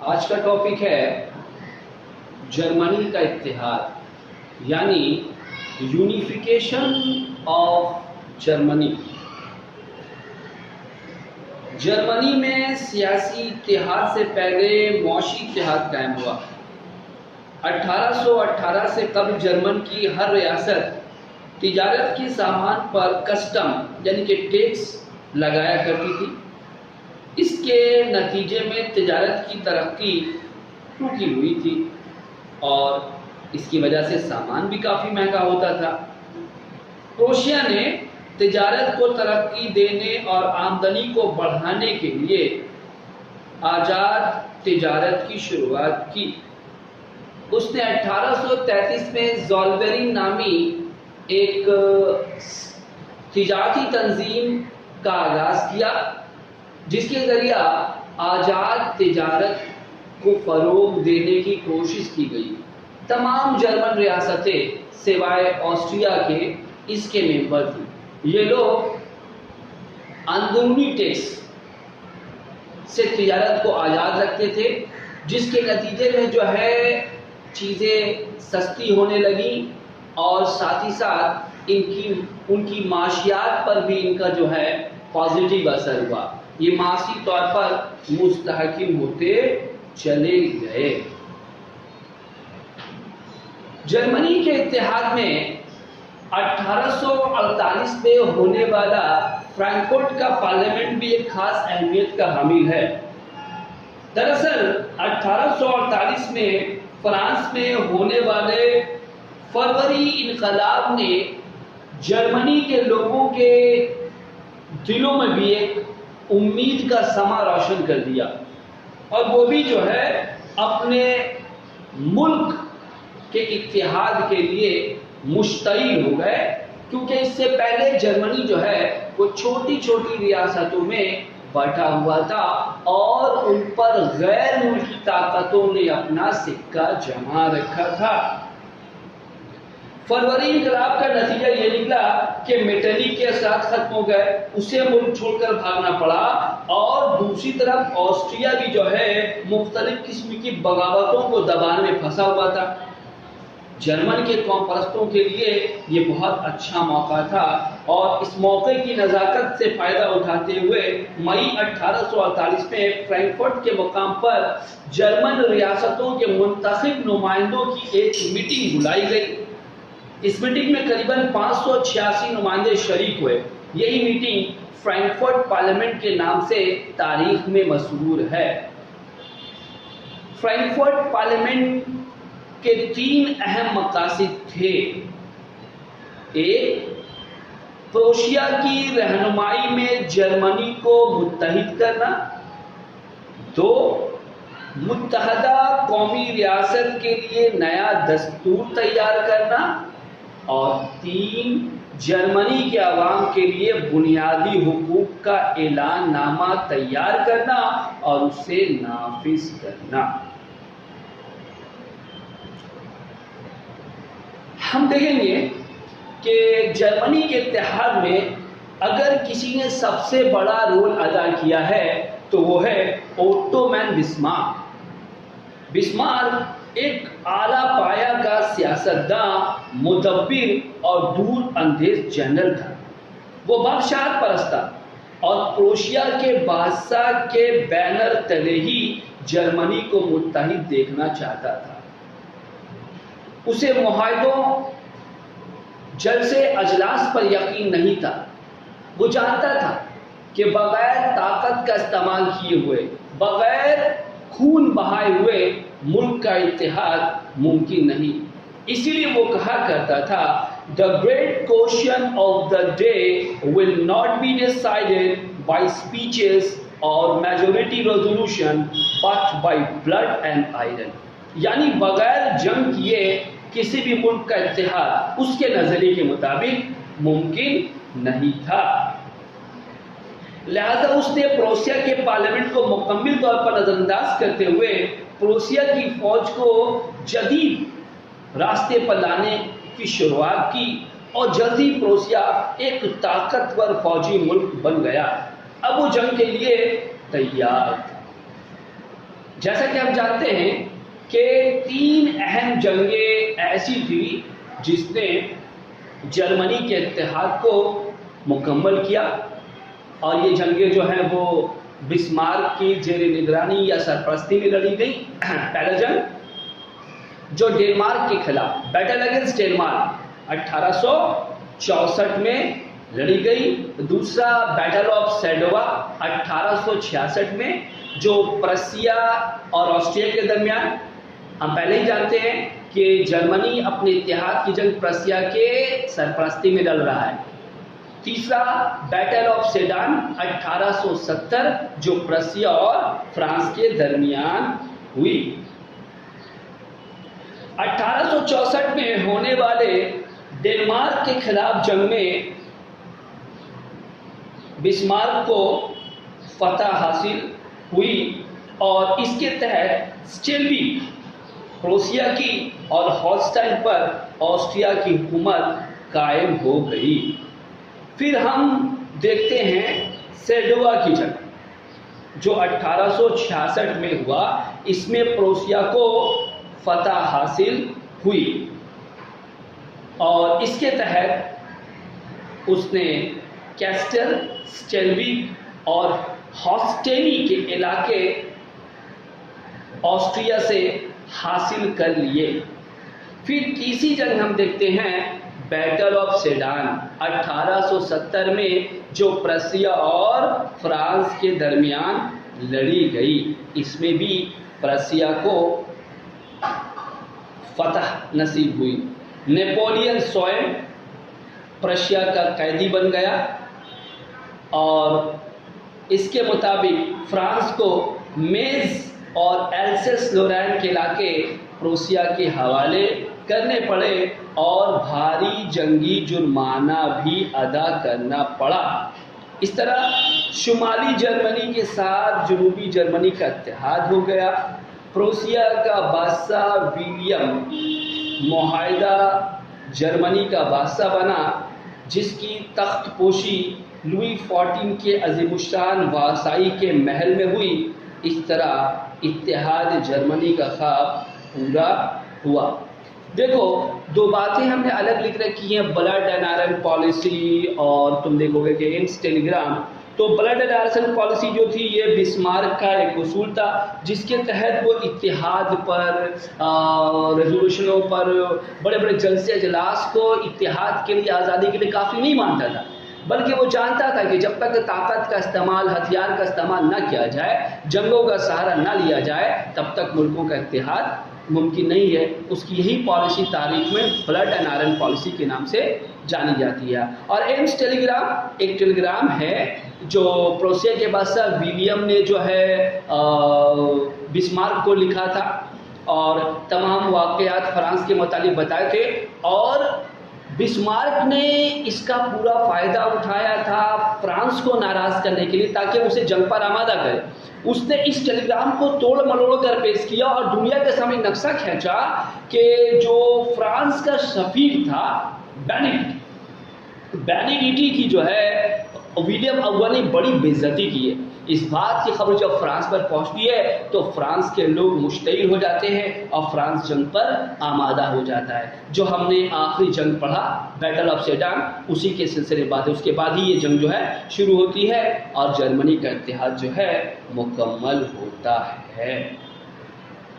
آج کا ٹاپک ہے جرمنی کا اتحاد یعنی یونیفیکیشن آف جرمنی۔ جرمنی میں سیاسی اتحاد سے پہلے معاشی اتحاد قائم ہوا۔ 1818 سے قبل جرمن کی ہر ریاست تجارت کے سامان پر کسٹم یعنی کہ ٹیکس لگایا کرتی تھی۔ اس کے نتیجے میں تجارت کی ترقی رکی ہوئی تھی اور اس کی وجہ سے سامان بھی کافی مہنگا ہوتا تھا۔ پروشیا نے تجارت کو ترقی دینے اور آمدنی کو بڑھانے کے لیے آزاد تجارت کی شروعات کی۔ اس نے 1833 میں زولبیری نامی ایک تجارتی تنظیم کا آغاز کیا، جس کے ذریعہ آزاد تجارت کو فروغ دینے کی کوشش کی گئی۔ تمام جرمن ریاستیں سوائے آسٹریا کے اس کے ممبر تھیں۔ یہ لوگ اندرونی ٹیکس سے تجارت کو آزاد رکھتے تھے، جس کے نتیجے میں جو ہے چیزیں سستی ہونے لگیں اور ساتھ ہی ساتھ ان کی معاشیات پر بھی ان کا جو ہے پازیٹیو اثر ہوا۔ یہ معاشی طور پر مستحکم ہوتے چلے گئے۔ جرمنی کے اتحاد میں 1848 میں ہونے والا فرینکفرٹ کا پارلیمنٹ بھی ایک خاص اہمیت کا حامل ہے۔ دراصل 1848 میں فرانس میں ہونے والے فروری انقلاب نے جرمنی کے لوگوں کے دلوں میں بھی ایک امید کا سما روشن کر دیا، اور وہ بھی جو ہے اپنے ملک کے اتحاد کے لیے مشتعل ہو گئے، کیونکہ اس سے پہلے جرمنی جو ہے وہ چھوٹی چھوٹی ریاستوں میں بٹا ہوا تھا اور ان پر غیر ملکی طاقتوں نے اپنا سکہ جما رکھا تھا۔ فروری انقلاب کا نتیجہ یہ نکلا کہ میٹرنی کے اثرات ختم ہو گئے، اسے ملک چھوڑ کر بھاگنا پڑا، اور دوسری طرف آسٹریا بھی جو ہے مختلف قسم کی بغاوتوں کو دبانے میں پھنسا ہوا تھا۔ جرمن کے قوم پرستوں کے لیے یہ بہت اچھا موقع تھا، اور اس موقع کی نزاکت سے فائدہ اٹھاتے ہوئے مئی 1848 میں فرینکفرٹ کے مقام پر جرمن ریاستوں کے منتخب نمائندوں کی ایک میٹنگ بلائی گئی۔ اس میٹنگ میں قریباً 586 نمائندے شریک ہوئے۔ یہی میٹنگ فرینکفرٹ پارلیمنٹ کے نام سے تاریخ میں مسرور ہے۔ فرینکفرٹ پارلیمنٹ کے 3 اہم مقاصد تھے: ایک، پروشیا کی رہنمائی میں جرمنی کو متحد کرنا، 2، متحدہ قومی ریاست کے لیے نیا دستور تیار کرنا، اور 3، جرمنی کے عوام کے لیے بنیادی حقوق کا اعلان نامہ تیار کرنا اور اسے نافذ کرنا۔ ہم دیکھیں گے کہ جرمنی کے اتحاد میں اگر کسی نے سب سے بڑا رول ادا کیا ہے تو وہ ہے اوٹو من بسمارک۔ بسمارک ایک اعلیٰ پایہ کا سیاستداں، مدبر اور دور اندیش جنرل تھا۔ وہ بادشاہت پرست تھا اور پروشیا کے بادشاہ کے بینر تلے ہی جرمنی کو متحد دیکھنا چاہتا تھا۔ اسے معاہدوں، جلسے اجلاس پر یقین نہیں تھا۔ وہ جانتا تھا کہ بغیر طاقت کا استعمال کیے ہوئے، بغیر خون بہائے ہوئے ملک کا اتحاد ممکن نہیں۔ اسی لیے وہ کہا کرتا تھا "The great question of the day will not be decided by speeches or majority resolution but by blood and iron"۔ یعنی بغیر جنگ کیے کسی بھی ملک کا اتحاد اس کے نظریے کے مطابق ممکن نہیں تھا۔ لہذا اس نے پروسیا کے پارلیمنٹ کو مکمل طور پر نظر انداز کرتے ہوئے پروسیا کی فوج کو جدید راستے پر لانے کی شروعات کی، اور جلدی پروسیا ایک طاقتور فوجی ملک بن گیا۔ اب وہ جنگ کے لیے تیار تھا۔ जैसा कि हम जानते हैं कि 3 अहम जंगें ऐसी थी जिसने जर्मनी के इत्तेहाद को मुकम्मल किया, और ये जंगें जो हैं वो बिस्मार्क की जेर निगरानी या सरपरस्ती में लड़ी गई। पहला जंग जो डेनमार्क के खिलाफ, बैटल अगेंस्ट डेनमार्क, 1864 में लड़ी गई। दूसरा बैटल ऑफ सैडोवा 1866 में, जो प्रसिया और ऑस्ट्रिया के दरमियान। हम पहले ही जानते हैं कि जर्मनी अपने इत्तेहाद की जंग प्रसिया के सरपरस्ती में लड़ रहा है। तीसरा बैटल ऑफ सेडान 1870, जो प्रसिया और फ्रांस के दरमियान हुई। 1864 में होने वाले डेनमार्क के खिलाफ जंग में बिस्मार्क को फतह हासिल हुई, और इसके तहत स्टेलविक प्रोसिया की और हॉलस्टाइन पर ऑस्ट्रिया की हुकूमत कायम हो गई। फिर हम देखते हैं सैडोवा की जंग, जो 1866 में हुआ। इसमें प्रोसिया को फतह हासिल हुई, और इसके तहत उसने कैस्टल, स्टेलविक और हॉस्टेनी के इलाके ऑस्ट्रिया से हासिल कर लिए। फिर तीसरी जंग हम देखते हैं बैटल ऑफ सेडान 1870 में, जो प्रसिया और फ्रांस के दरमियान लड़ी गई। इसमें भी प्रसिया को फतह नसीब हुई। नेपोलियन स्वयं प्रशिया का कैदी बन गया, और इसके मुताबिक फ्रांस को मेज और एल्सेस लोरेन के इलाके प्रोसिया के हवाले करने पड़े, और भारी जंगी जुर्माना भी अदा करना पड़ा। इस तरह शुमाली जर्मनी के साथ जनूबी जर्मनी का इत्तेहाद हो गया। प्रोसिया का बादशाह विलियम मुआहिदा जर्मनी का बादशाह बना, जिसकी तख्तपोशी लुई 14 के अजीमुशान वासाई के महल में हुई। इस तरह इत्तेहाद जर्मनी का ख्वाब पूरा हुआ। देखो, दो बातें हमने अलग लिख रखी हैं, ब्लड एंड आयरन पॉलिसी, और तुम देखोगे कि एम्स टेलीग्राम। तो ब्लड एंड आयरन पॉलिसी जो थी, ये बिस्मार्क का एक उसूल था, जिसके तहत वो इत्तेहाद पर, रेजोल्यूशनों पर, बड़े बड़े जलसे अजलास को इत्तेहाद के लिए, आज़ादी के लिए काफ़ी नहीं मानता था, बल्कि वो जानता था कि जब तक ताकत का इस्तेमाल, हथियार का इस्तेमाल न किया जाए, जंगों का सहारा न लिया जाए, तब तक मुल्कों का इत्तेहाद मुमकिन नहीं है। उसकी यही पॉलिसी तारीख में ब्लड एंड आयरन पॉलिसी के नाम से जानी जाती है। और एम्स टेलीग्राम एक टेलीग्राम है जो प्रोसिया के बादशाह विलियम ने जो है बिस्मार्क को लिखा था, और तमाम वाक़यात फ्रांस के मुतालिक बताए थे, और बिस्मार्क ने इसका पूरा फ़ायदा उठाया था फ्रांस को नाराज़ करने के लिए, ताकि उसे जंग पर आमादा करे। उसने इस टेलीग्राम को तोड़ मरोड़ कर पेश किया और दुनिया के सामने नक्शा खींचा कि जो फ्रांस का सफ़ीर था बेनिडिटी की जो है विलियम अव्वल ने बड़ी बेइज्जती की है। इस बात की खबर जब फ्रांस पर पहुंचती है तो फ्रांस के लोग मुश्तइल हो जाते हैं और फ्रांस जंग पर आमादा हो जाता है। जो हमने आखिरी जंग पढ़ा बैटल ऑफ सेडान, उसी के सिलसिले बाद है, उसके बाद ही ये जंग जो है शुरू होती है और जर्मनी का इत्तेहाद जो है मुकम्मल होता है।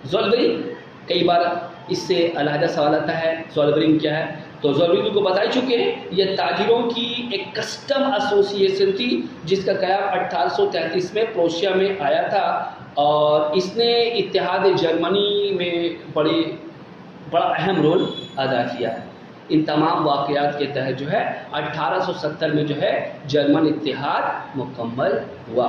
ज़ोल्बरिंग, कई बार इससे अलहदा सवाल आता है, ज़ोल्बरिंग क्या है? तो ज़ोल्बरिंग को बता ही चुके हैं, यह ताजिरों की एक कस्टम एसोसिएशन थी जिसका क़याम 1833 में प्रोशिया में आया था, और इसने इत्तेहाद जर्मनी में बड़ा अहम रोल अदा किया है। इन तमाम वाक़यात के तहत जो है 1870 में जो है जर्मन इत्तेहाद मुकम्मल हुआ।